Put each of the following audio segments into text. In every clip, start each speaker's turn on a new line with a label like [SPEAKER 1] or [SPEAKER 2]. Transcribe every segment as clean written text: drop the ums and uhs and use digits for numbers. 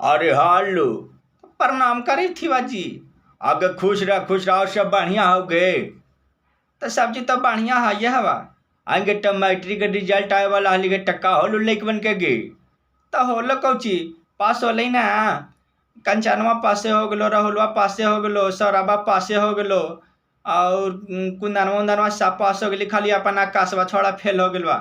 [SPEAKER 1] अरे हालू प्रणाम करी थी जी। आगे खुश रहो सब बढ़िया हो गए। तो सब्जी तो बढ़िया है ये हवा। आगे तो मैट्रिक के रिजल्ट आए वाला हली के टक्का होलू लइकवन के गे। तो होलो कौची पास होले ना। कंचनवा पासे हो गलो, राहुलवा पासे हो गलो, सौरभा पासे हो गलो और कुंदनवा उंदनवा सब पास हो गली, खाली अपन आकाशवा छोड़ा फेल हो गलवा।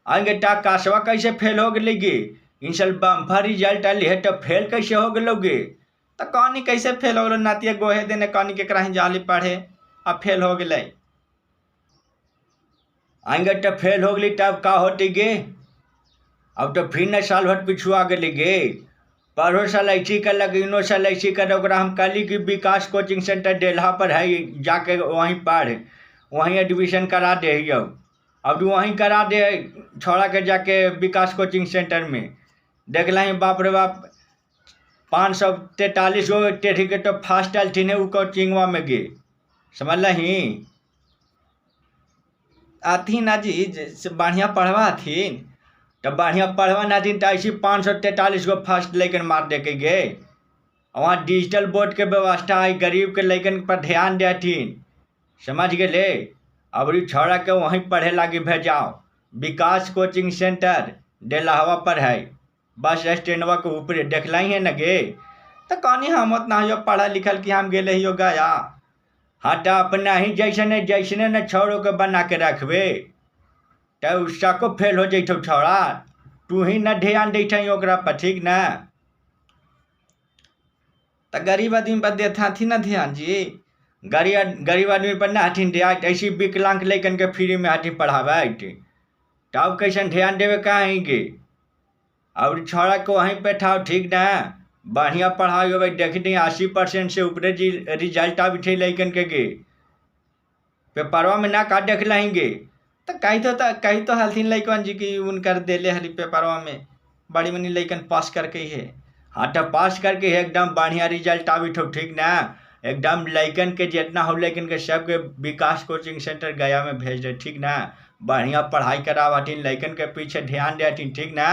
[SPEAKER 1] आगे टा आकाशवा कैसे फेल हो गली गे। इन साल बम्फर रिजल्ट आली है तो फेल कैसे हो गलोगे। तो कहानी कैसे फेल हो गलो नातिया गोहे देने कहानी के कहीं जाली पढ़े अब फेल हो गए। आएंगे तो फेल हो गई तब का होती गे। अब तो फिर न साल भर पिछुआ गली गे। पढ़ो साल ऐसी कर लगे, इनो साल ऐसी कर हम कली की विकास कोचिंग सेंटर डेल्हा पर है, जाके वहीं पढ़ वहीं एडमिशन करा दे। अब वहीं करा दे छोड़ा के जाके विकास कोचिंग सेंटर में। देख ली बाप रे बाप 543 गो टेढ़ी के तो फास्ट आल थी वो कोचिंगवा में गे। समझ लही आथी ना जी बढ़िया पढ़वा थी तो बढ़िया पढ़वा ना थी तो ऐसी 543 गो फास्ट लेकिन मार दे के गे। वहाँ डिजिटल बोर्ड के व्यवस्था है, गरीब के लेकिन पर ध्यान देथिन। समझ गए। अब छोड़ा के वहीं पढ़े लागी भेजाओ। विकास कोचिंग सेंटर डेल्हावा पर है, बस स्टैंडवा के ऊपर देख ली है न गे। तो कहानी हम उतना जो पढ़ा लिखल कि हम गेले ही गया। हाँ तो अपना ही जैसने न छोड़ो के बना के रखबे तो उसका को फेल हो जैठो छोड़ा। तू ही न ध्यान देठ ओकरा पर, ठीक न। तो गरीब आदमी पर देता थी ना ध्यान जी। गरीब आदमी पर ना हथिन दिया ऐसी विकलांग लेकिन के फ्री में हथिन पढ़ावे तब कैसन ध्यान देवे कहीं गे। और छोड़ा को वहीं पे ठाओ, ठीक ना। बढ़िया पढ़ाई हो देख दी 80% से ऊपर रिजल्ट आबी थे लैकन के गे। पेपरवा में ना का देख लेंगे तो कहीं तो हलथिन लैकन जी की उनकर देले हली पेपरवा में बड़ी मनी लैकन पास करके ही है। हाँ तो पास करके एकदम बढ़िया रिजल्ट आबी ठो, ठीक ना। एकदम लैकन के जितना हो लेकिन के सबके विकास कोचिंग सेंटर गया में भेज दे, ठीक ना। बढ़िया पढ़ाई करावटीन, लैकन के पीछे ध्यान देतीन, ठीक ना।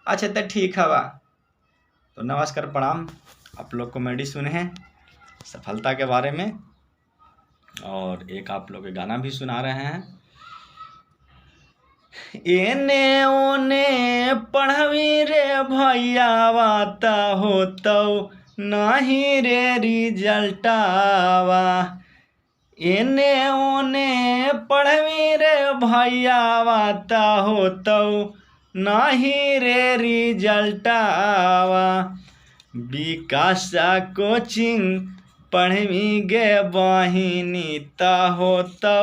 [SPEAKER 1] अच्छा तो ठीक है बा। तो नमस्कार प्रणाम। आप लोग कॉमेडी सुने हैं सफलता के बारे में और एक आप लोग के गाना भी सुना रहे हैं। एने ओने पढ़वी रे भैया वाता हो तो नहीं रे रिजल्टावा। एने ओने पढ़वी रे भैया वाता हो तो नहीं रे रिजल्टावा। विकास कोचिंग पढ़वी गे बहिनी ता हो तो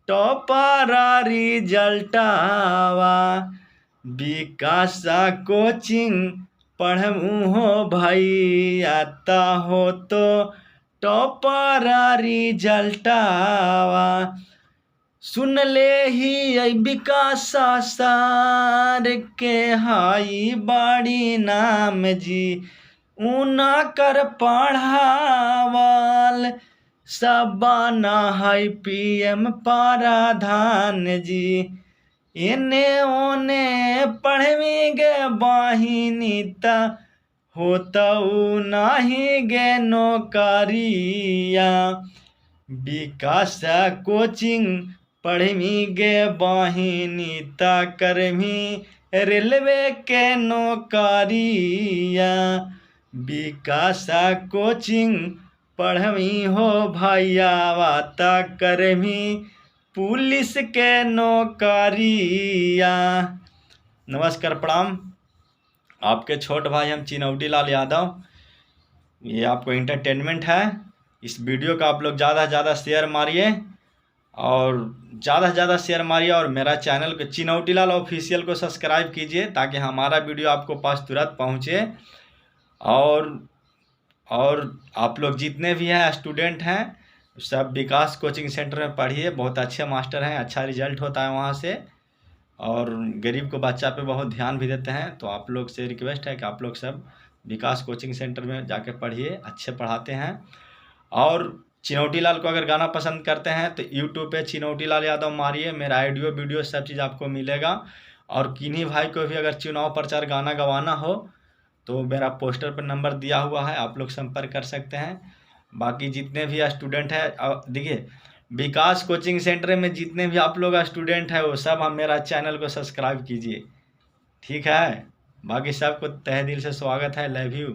[SPEAKER 1] टॉपर रिजल्टावा। विकास कोचिंग पढ़ू हो भैया ता हो तो टॉपर रिजल्टावा। सुन ले ही विकास सार के हाई बड़ी नाम जी। ऊना कर पढ़ावल सबना है PM प्रधान जी। एने ओने पढ़वी गे बहिनी ता हो तो नहीं गे नौकरिया। विकास कोचिंग पढ़वी गे बहिनी ता करमी रेलवे के नौकरिया। विकास कोचिंग पढ़वी हो भैया वाता करमी पुलिस के नौकरिया। नमस्कार प्रणाम। आपके छोट भाई हम चिनौटी लाल यादव। ये आपको इंटरटेनमेंट है। इस वीडियो का आप लोग ज़्यादा से ज़्यादा शेयर मारिए और ज़्यादा से ज़्यादा शेयर मारिए और मेरा चैनल को चिनौटी लाल ऑफिशियल को सब्सक्राइब कीजिए ताकि हमारा वीडियो आपको पास तुरंत पहुँचे। और आप लोग जितने भी हैं स्टूडेंट हैं सब विकास कोचिंग सेंटर में पढ़िए, बहुत अच्छे मास्टर हैं, अच्छा रिजल्ट होता है वहाँ से और गरीब को बच्चा पे बहुत ध्यान भी देते हैं। तो आप लोग से रिक्वेस्ट है कि आप लोग सब विकास कोचिंग सेंटर में जाके पढ़िए, अच्छे पढ़ाते हैं। और चिनौटी लाल को अगर गाना पसंद करते हैं तो यूट्यूब पे चिनौटी लाल यादव मारिए, मेरा ऑडियो वीडियो सब चीज़ आपको मिलेगा। और किन्हीं भाई को भी अगर चुनाव प्रचार गाना गवाना हो तो मेरा पोस्टर पर नंबर दिया हुआ है, आप लोग संपर्क कर सकते हैं। बाकी जितने भी स्टूडेंट हैं, देखिए विकास कोचिंग सेंटर में जितने भी आप लोग स्टूडेंट हैं वो सब हम मेरा चैनल को सब्सक्राइब कीजिए, ठीक है। बाकी सबको तहे दिल से स्वागत है, लव यू।